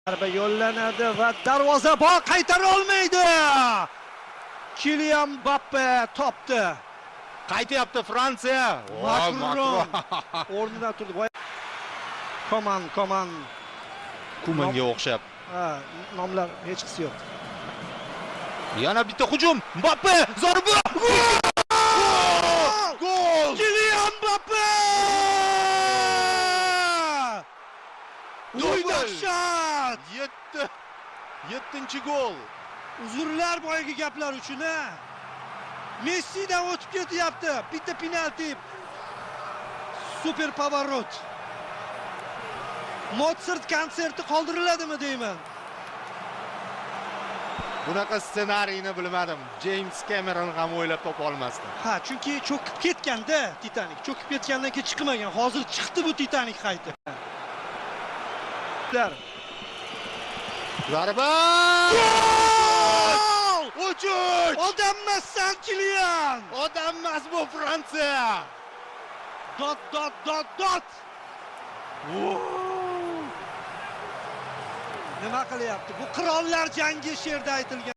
Zarba yo'llanadi va darvozabon qaytara olmaydi. Kylian Mbappe topdi. Qaytyapti Fransiya. Makron o'rnidan turdi. Koman. Kumanga o'xshab. Ha, nomlar hech qisi yo'q. Yana bitta hujum. Mbappe zarba. Gol! Kylian Mbappe! Uy dahshat! 7-chi gol. Uzrlar boyagi gaplar uchun ha. Messidan o'tib ketyapti. Bitta penalti. Super pavarot. Mozart konserti qoldiriladimi deyman. Bunaqa ssenariyni bilmadim. James Cameron ham o'ylab topa olmasdi. Ha, chunki cho'kib ketganda Titanik, cho'kib ketgandan keyin chiqmagan. Hozir chiqdi bu Titanik qaytib. Zarba! Uch! Odammassan Kylian! Odam emas bu Fransiya! Dot. Nima qilyapti? Bu qirollar jangi she'rda aytilgan.